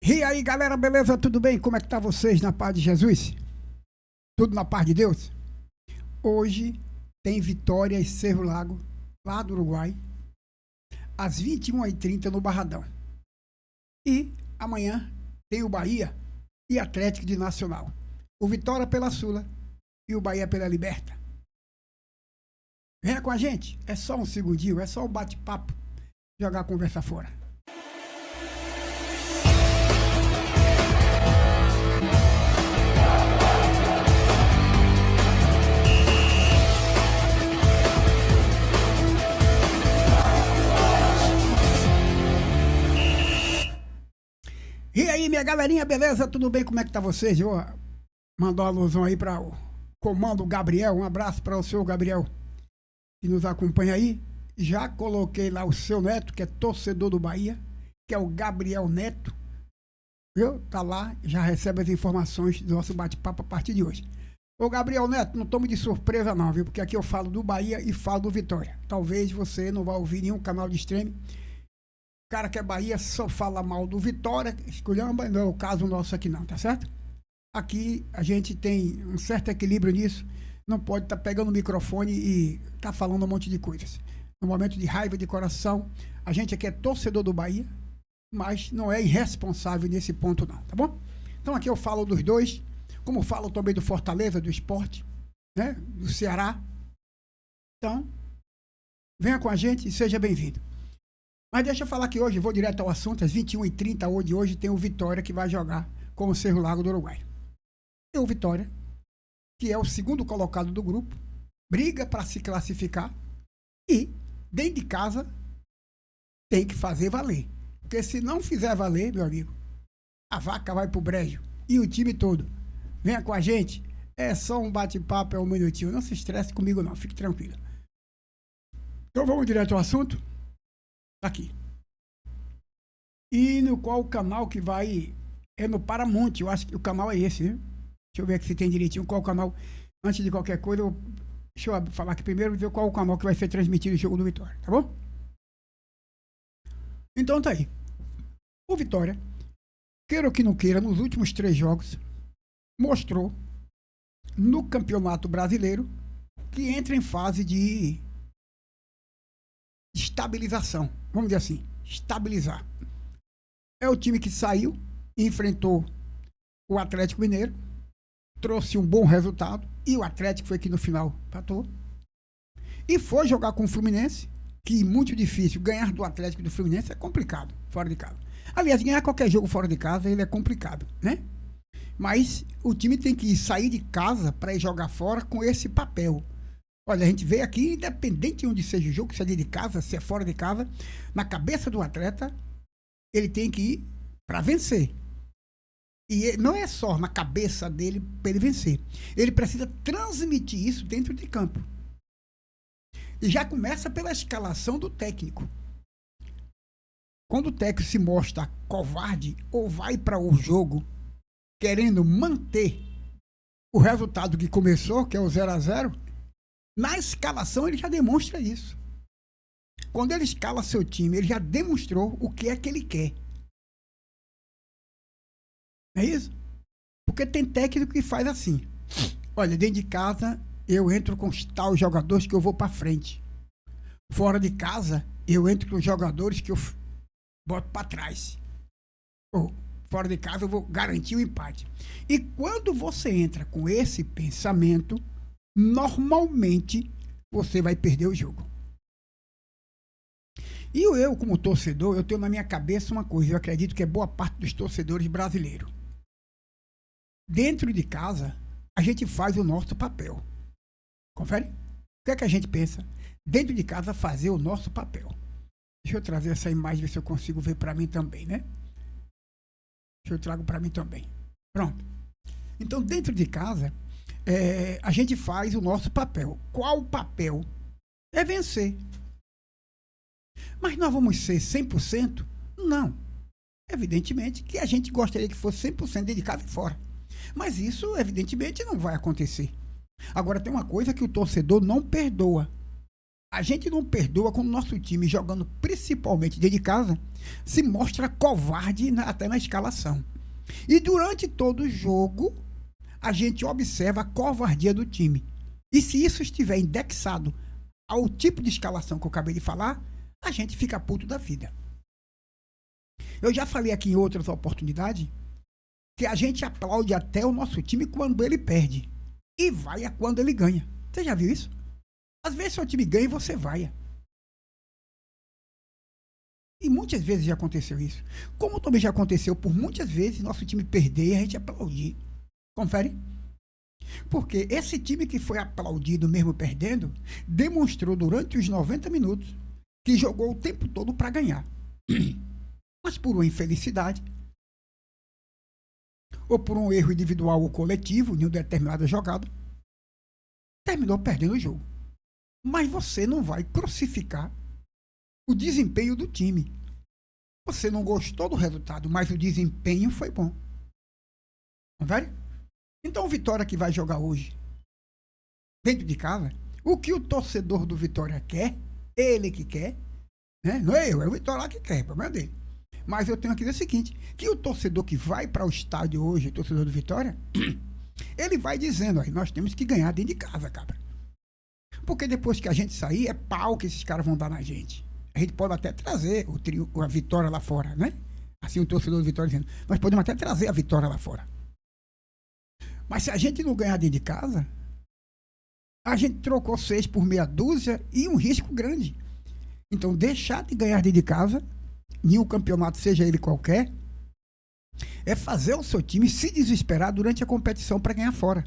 E aí, galera, beleza? Tudo bem? Como é que tá vocês na paz de Jesus? Tudo na paz de Deus? Hoje tem Vitória e Cerro Lago, lá do Uruguai, às 21h30 no Barradão. E amanhã tem o Bahia e Atlético de Nacional. O Vitória pela Sula e o Bahia pela Liberta. Venha com a gente, é só um segundinho, é só um bate-papo, jogar a conversa fora. E aí, minha galerinha, beleza? Tudo bem? Como é que tá vocês? Eu mandou uma alusão aí para o comando Gabriel. Um abraço para o senhor Gabriel, que nos acompanha aí. Já coloquei lá o seu neto, que é torcedor do Bahia, que é o Gabriel Neto. Viu? Tá lá, já recebe as informações do nosso bate-papo a partir de hoje. Ô Gabriel Neto, não tome de surpresa não, viu? Porque aqui eu falo do Bahia e falo do Vitória. Talvez você não vá ouvir nenhum canal de streaming. O cara que é Bahia só fala mal do Vitória, esculhamba, não é o caso nosso aqui não, tá certo? Aqui a gente tem um certo equilíbrio nisso, não pode estar pegando o microfone e tá falando um monte de coisas. No momento de raiva de coração, a gente aqui é torcedor do Bahia, mas não é irresponsável nesse ponto não, tá bom? Então aqui eu falo dos dois, como falo também do Fortaleza, do Sport, né, do Ceará. Então, venha com a gente e seja bem-vindo. Mas deixa eu falar que hoje, vou direto ao assunto, às 21h30 hoje tem o Vitória que vai jogar com o Cerro Lago do Uruguai. E o Vitória, que é o segundo colocado do grupo, briga para se classificar e, dentro de casa, tem que fazer valer. Porque se não fizer valer, meu amigo, a vaca vai pro brejo. E o time todo. Venha com a gente, é só um bate-papo, é um minutinho. Não se estresse comigo não, fique tranquilo. Então vamos direto ao assunto? Aqui. E no qual o canal que vai é no Paramount, eu acho que o canal é esse, né? Deixa eu ver aqui se tem direitinho qual o canal. Antes de qualquer coisa, deixa eu falar aqui primeiro e ver qual o canal que vai ser transmitido o jogo do Vitória, tá bom? Então tá aí. O Vitória, queira ou que não queira, nos últimos 3 jogos, mostrou no Campeonato Brasileiro que entra em fase de estabilização. Vamos dizer assim, estabilizar. É o time que saiu e enfrentou o Atlético Mineiro, trouxe um bom resultado, e o Atlético foi aqui no final, empatou. E foi jogar com o Fluminense, que é muito difícil. Ganhar do Atlético e do Fluminense é complicado, fora de casa. Aliás, ganhar qualquer jogo fora de casa, ele é complicado, né? Mas o time tem que sair de casa para ir jogar fora com esse papel. Olha, a gente vê aqui, independente de onde seja o jogo, se é de casa, se é fora de casa, na cabeça do atleta, ele tem que ir para vencer. E não é só na cabeça dele para ele vencer. Ele precisa transmitir isso dentro de campo. E já começa pela escalação do técnico. Quando o técnico se mostra covarde ou vai para o jogo querendo manter o resultado que começou, que é o 0-0, na escalação ele já demonstra isso. Quando ele escala seu time, ele já demonstrou o que é que ele quer. Não é isso? Porque tem técnico que faz assim. Olha, dentro de casa eu entro com os tais jogadores que eu vou para frente. Fora de casa eu entro com os jogadores que eu boto para trás. Ou fora de casa eu vou garantir o empate. E quando você entra com esse pensamento, normalmente você vai perder o jogo. E eu, como torcedor, eu tenho na minha cabeça uma coisa, eu acredito que é boa parte dos torcedores brasileiros. Dentro de casa, a gente faz o nosso papel. Confere? O que é que a gente pensa? Dentro de casa, fazer o nosso papel. Deixa eu trazer essa imagem, ver se eu consigo ver para mim também, né? Deixa eu trago para mim também. Pronto. Então, dentro de casa, a gente faz o nosso papel. Qual papel? É vencer. Mas nós vamos ser 100%? Não. Evidentemente que a gente gostaria que fosse 100% dentro de casa e fora. Mas isso, evidentemente, não vai acontecer. Agora, tem uma coisa que o torcedor não perdoa. A gente não perdoa quando o nosso time, jogando principalmente dentro de casa, se mostra covarde até na escalação. E durante todo o jogo, a gente observa a covardia do time. E se isso estiver indexado ao tipo de escalação que eu acabei de falar, a gente fica puto da vida. Eu já falei aqui em outras oportunidades que a gente aplaude até o nosso time quando ele perde. E vai quando ele ganha. Você já viu isso? Às vezes seu time ganha e você vai. E muitas vezes já aconteceu isso. Como também já aconteceu por muitas vezes nosso time perder e a gente aplaudir. Confere? Porque esse time que foi aplaudido mesmo perdendo, demonstrou durante os 90 minutos que jogou o tempo todo para ganhar. Mas por uma infelicidade, ou por um erro individual ou coletivo em uma determinada jogada, terminou perdendo o jogo. Mas você não vai crucificar o desempenho do time. Você não gostou do resultado, mas o desempenho foi bom. Não é? Então o Vitória que vai jogar hoje, dentro de casa, o que o torcedor do Vitória quer, ele que quer, né? Não é eu, é o Vitória lá que quer, o problema é dele. Mas eu tenho que dizer o seguinte, que o torcedor que vai para o estádio hoje, o torcedor do Vitória, ele vai dizendo, aí, nós temos que ganhar dentro de casa, cabra. Porque depois que a gente sair, é pau que esses caras vão dar na gente. A gente pode até trazer a vitória lá fora, né? Assim o torcedor do Vitória dizendo, nós podemos até trazer a vitória lá fora. Mas se a gente não ganhar dentro de casa, a gente trocou 6 por meia dúzia e um risco grande. Então, deixar de ganhar dentro de casa, em um campeonato, seja ele qualquer, é fazer o seu time se desesperar durante a competição para ganhar fora.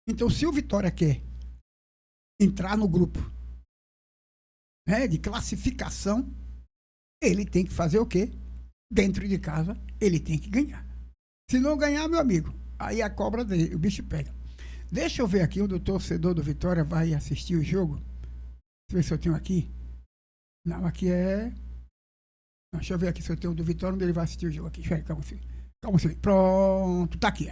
Então, se o Vitória quer entrar no grupo, né, de classificação, ele tem que fazer o quê? Dentro de casa, ele tem que ganhar. Se não ganhar, meu amigo, aí a cobra dele, o bicho pega. Deixa eu ver aqui onde o torcedor do Vitória vai assistir o jogo. Deixa eu ver se eu tenho aqui. Não, aqui é... Não, deixa eu ver aqui se eu tenho o do Vitória, onde ele vai assistir o jogo aqui. Espera aí, calma assim. Calma assim. Pronto, tá aqui.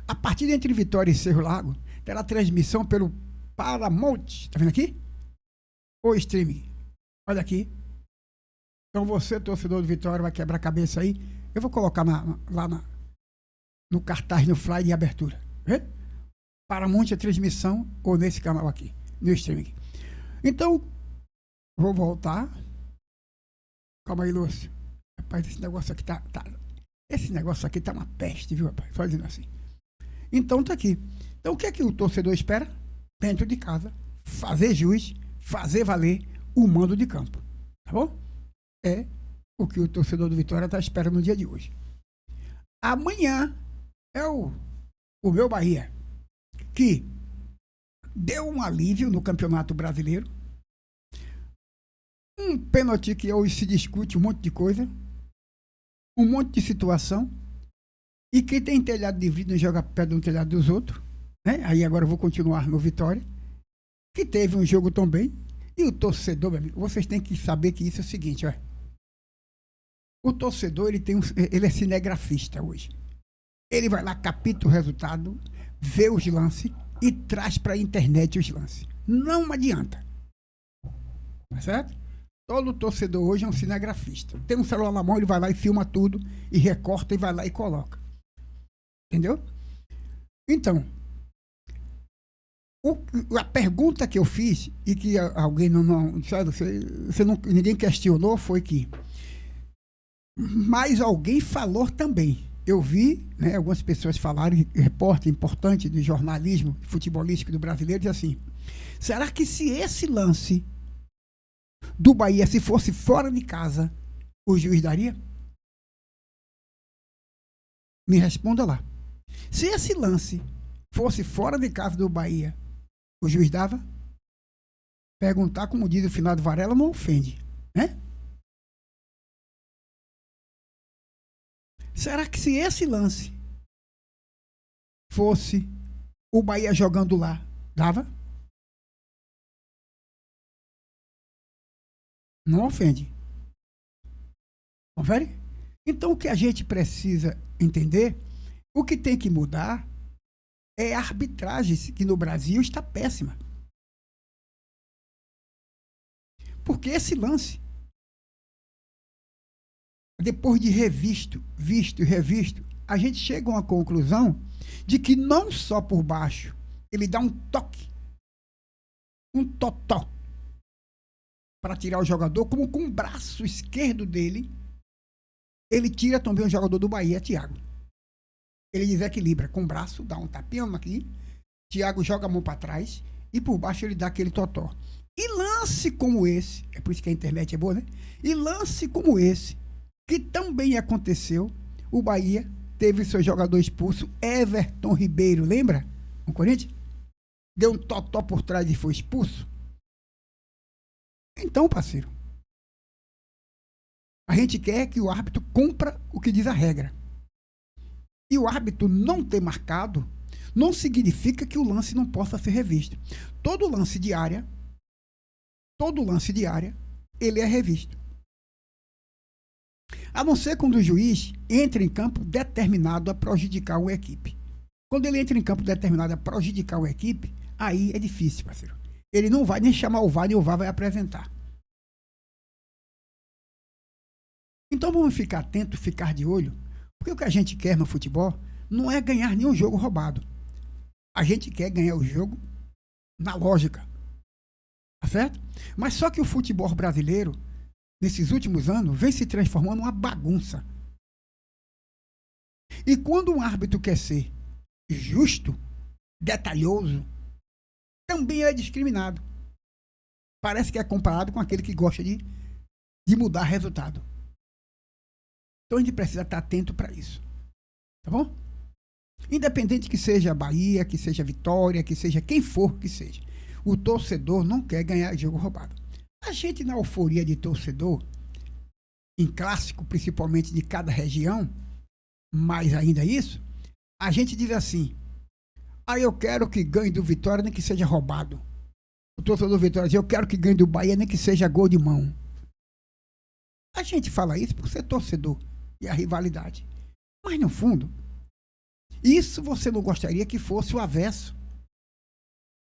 A partida entre Vitória e Cerro Largo terá transmissão pelo Paramount. Tá vendo aqui? Ou streaming. Olha aqui. Então você, torcedor do Vitória, vai quebrar a cabeça aí. Eu vou colocar no cartaz, no flyer de abertura. Vê? Paramount a transmissão ou nesse canal aqui, no streaming. Então, vou voltar. Calma aí, Lúcio. Rapaz, esse negócio aqui esse negócio aqui tá uma peste, viu, rapaz? Só dizendo assim. Então, tá aqui. Então, o que é que o torcedor espera? Dentro de casa, fazer jus, fazer valer o mando de campo. Tá bom? É o que o torcedor do Vitória está esperando no dia de hoje. Amanhã é o meu Bahia, que deu um alívio no Campeonato Brasileiro. Um pênalti que hoje se discute um monte de coisa, um monte de situação, e quem tem telhado de vidro não joga perto no telhado dos outros, né? Aí agora eu vou continuar no Vitória, que teve um jogo também, e o torcedor, meu amigo, vocês têm que saber que isso é o seguinte, ó. O torcedor, ele é cinegrafista hoje. Ele vai lá, capta o resultado, vê os lances e traz para a internet os lances. Não adianta. Tá certo? Todo torcedor hoje é um cinegrafista. Tem um celular na mão, ele vai lá e filma tudo, e recorta, e vai lá e coloca. Entendeu? Então, a pergunta que eu fiz, e que alguém ninguém questionou, foi que mas alguém falou também. Eu vi, né, algumas pessoas falarem, repórter importante do jornalismo futebolístico do brasileiro, diz assim, será que se esse lance do Bahia, se fosse fora de casa, o juiz daria? Me responda lá. Se esse lance fosse fora de casa do Bahia, o juiz dava? Perguntar, como diz o finado Varela, não ofende, né? Será que se esse lance fosse o Bahia jogando lá, dava? Não ofende. Confere? Então o que a gente precisa entender, o que tem que mudar é a arbitragem, que no Brasil está péssima. Porque esse lance, depois de visto e revisto, a gente chega a uma conclusão de que não só por baixo, ele dá um toque, um totó, para tirar o jogador, como com o braço esquerdo dele, ele tira também o jogador do Bahia, Thiago. Ele desequilibra com o braço, dá um tapinha aqui, Thiago joga a mão para trás e por baixo ele dá aquele totó. E lance como esse, é por isso que a internet é boa, né? E lance como esse, que também aconteceu, o Bahia teve seu jogador expulso, Everton Ribeiro, lembra? O Corinthians? Deu um totó por trás e foi expulso. Então, parceiro, a gente quer que o árbitro cumpra o que diz a regra. E o árbitro não ter marcado não significa que o lance não possa ser revisto. Todo lance de área, ele é revisto. A não ser quando o juiz entra em campo determinado a prejudicar uma equipe. Quando ele entra em campo determinado a prejudicar uma equipe, aí é difícil, parceiro. Ele não vai nem chamar o VAR, nem o VAR vai apresentar. Então vamos ficar atento, ficar de olho, porque o que a gente quer no futebol não é ganhar nenhum jogo roubado. A gente quer ganhar o jogo na lógica. Tá certo? Mas só que o futebol brasileiro, nesses últimos anos, vem se transformando numa bagunça. E quando um árbitro quer ser justo, detalhoso, também é discriminado. Parece que é comparado com aquele que gosta de mudar resultado. Então a gente precisa estar atento para isso. Tá bom? Independente que seja Bahia, que seja Vitória, que seja quem for que seja. O torcedor não quer ganhar jogo roubado. A gente, na euforia de torcedor, em clássico, principalmente de cada região, mais ainda isso, a gente diz assim: eu quero que ganhe do Vitória, nem que seja roubado. O torcedor do Vitória diz: eu quero que ganhe do Bahia, nem que seja gol de mão. A gente fala isso por ser torcedor e a rivalidade. Mas, no fundo, isso você não gostaria que fosse o avesso.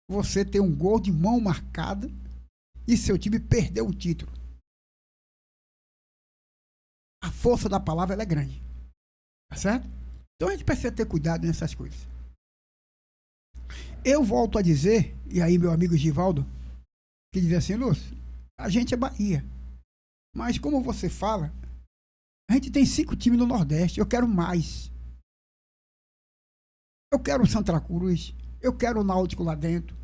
Você ter um gol de mão marcada e seu time perder o título. A força da palavra ela é grande. Tá certo? Então a gente precisa ter cuidado nessas coisas. Eu volto a dizer, e aí meu amigo Givaldo, que diz assim: Lúcio, a gente é Bahia. Mas como você fala, a gente tem 5 times no Nordeste, eu quero mais. Eu quero o Santa Cruz, eu quero o Náutico lá dentro.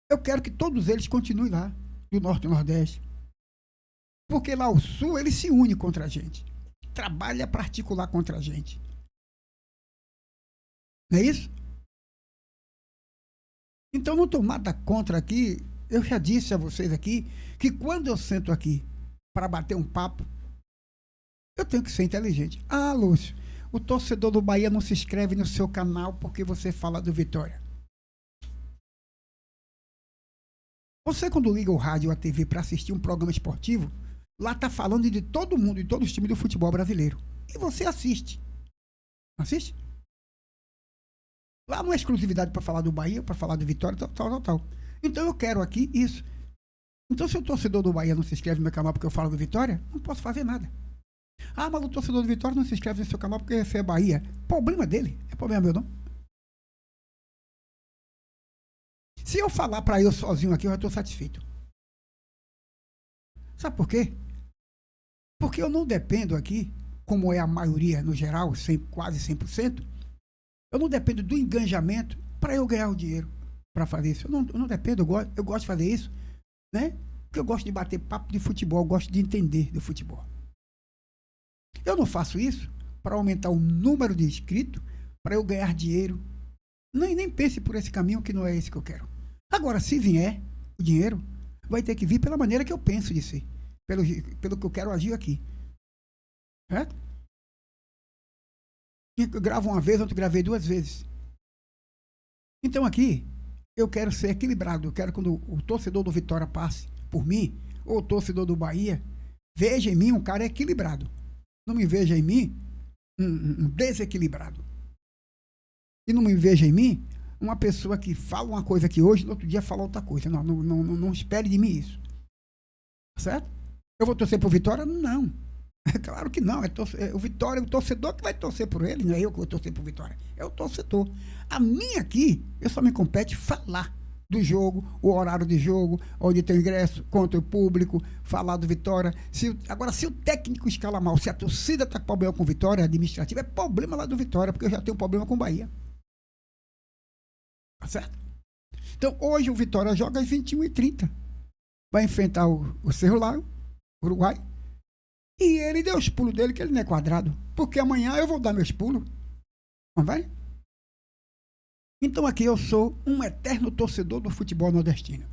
Eu quero que todos eles continuem lá, do Norte e do Nordeste. Porque lá o Sul, ele se une contra a gente. Trabalha para articular contra a gente. Não é isso? Então não estou nada contra aqui. Eu já disse a vocês aqui que quando eu sento aqui para bater um papo, eu tenho que ser inteligente. Lúcio, o torcedor do Bahia não se inscreve no seu canal porque você fala do Vitória. Você, quando liga o rádio ou a TV para assistir um programa esportivo, lá tá falando de todo mundo, de todos os times do futebol brasileiro. E você assiste. Assiste? Lá não é exclusividade para falar do Bahia, para falar do Vitória, tal. Então eu quero aqui isso. Então se o torcedor do Bahia não se inscreve no meu canal porque eu falo do Vitória, não posso fazer nada. Mas o torcedor do Vitória não se inscreve no seu canal porque você é Bahia. Problema dele, é problema meu não. Se eu falar para eu sozinho aqui, eu já estou satisfeito. Sabe por quê? Porque eu não dependo aqui, como é a maioria no geral, quase 100%, eu não dependo do engajamento para eu ganhar o dinheiro para fazer isso. Eu não dependo, eu gosto de fazer isso, né? Porque eu gosto de bater papo de futebol, eu gosto de entender do futebol. Eu não faço isso para aumentar o número de inscritos, para eu ganhar dinheiro. Nem pense por esse caminho, que não é esse que eu quero. Agora, se vier o dinheiro, vai ter que vir pela maneira que eu penso de ser. Pelo que eu quero agir aqui. Certo? Eu gravo uma vez, outro gravei 2 vezes. Então aqui, eu quero ser equilibrado. Eu quero que quando o torcedor do Vitória passe por mim, ou o torcedor do Bahia, veja em mim um cara equilibrado. Não me veja em mim um desequilibrado. E não me veja em mim uma pessoa que fala uma coisa aqui hoje, no outro dia fala outra coisa. Não espere de mim isso. Certo? Eu vou torcer por Vitória? Não. É claro que não. O Vitória, o torcedor que vai torcer por ele, não é eu que vou torcer por Vitória. É o torcedor. A minha aqui, eu só me compete falar do jogo, o horário de jogo, onde tem ingresso, contra o público, falar do Vitória. Agora, se o técnico escala mal, se a torcida está com problema com Vitória administrativa, é problema lá do Vitória, porque eu já tenho problema com o Bahia. Tá certo? Então, hoje o Vitória joga às 21h30. Vai enfrentar o Cerro Largo, Uruguai. E ele deu os pulos dele, que ele não é quadrado. Porque amanhã eu vou dar meus pulos. Não vai? Então aqui eu sou um eterno torcedor do futebol nordestino.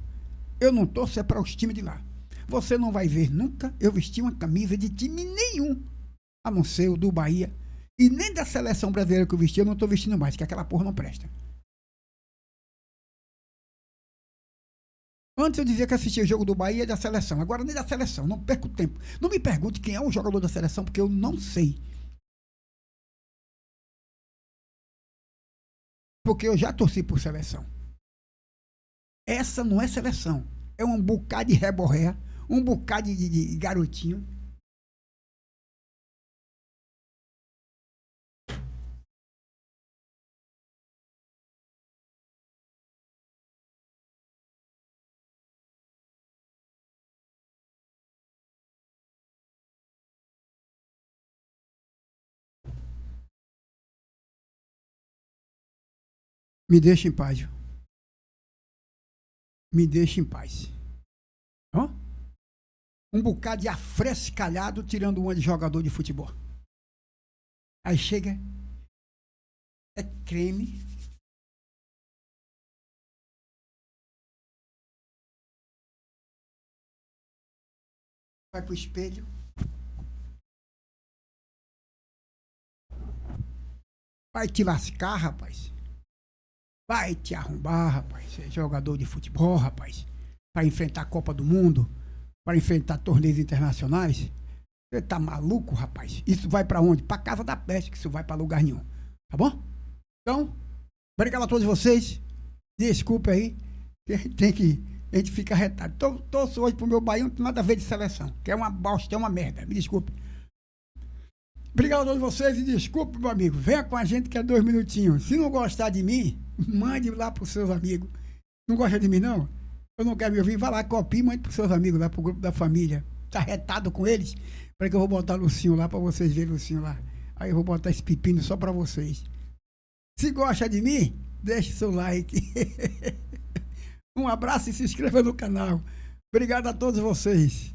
Eu não torço é para os times de lá. Você não vai ver nunca eu vestir uma camisa de time nenhum, a não ser o do Bahia. E nem da seleção brasileira que eu vesti, eu não estou vestindo mais, que aquela porra não presta. Antes eu dizia que assistia o jogo do Bahia e da seleção. Agora nem da seleção, não perco tempo. Não me pergunte quem é o jogador da seleção, porque eu não sei. Porque eu já torci por seleção. Essa não é seleção. É um bocado de reborré, um bocado de garotinho. Me deixa em paz. Me deixa em paz. Hã? Um bocado de afrescalhado tirando uma de jogador de futebol. Aí chega, é creme. Vai pro espelho. Vai te lascar, rapaz. Vai te arrombar, rapaz. Você é jogador de futebol, rapaz. Para enfrentar a Copa do Mundo, para enfrentar torneios internacionais. Você tá maluco, rapaz? Isso vai para onde? Para casa da peste, que isso vai para lugar nenhum. Tá bom? Então, obrigado a todos vocês. Desculpa aí. A gente fica retado. Torço hoje pro meu Bahia, não tem nada a ver de seleção. Que é uma bosta, é uma merda. Me desculpe. Obrigado a todos vocês e desculpe, meu amigo. Venha com a gente que é 2 minutinhos. Se não gostar de mim, mande lá pros seus amigos. Não gosta de mim, não? Eu não quero me ouvir. Vai lá, copie e mande pros seus amigos lá, pro grupo da família. Tá retado com eles? Para que eu vou botar Lucinho lá, para vocês verem Lucinho lá. Aí eu vou botar esse pepino só para vocês. Se gosta de mim, deixe seu like. Um abraço e se inscreva no canal. Obrigado a todos vocês.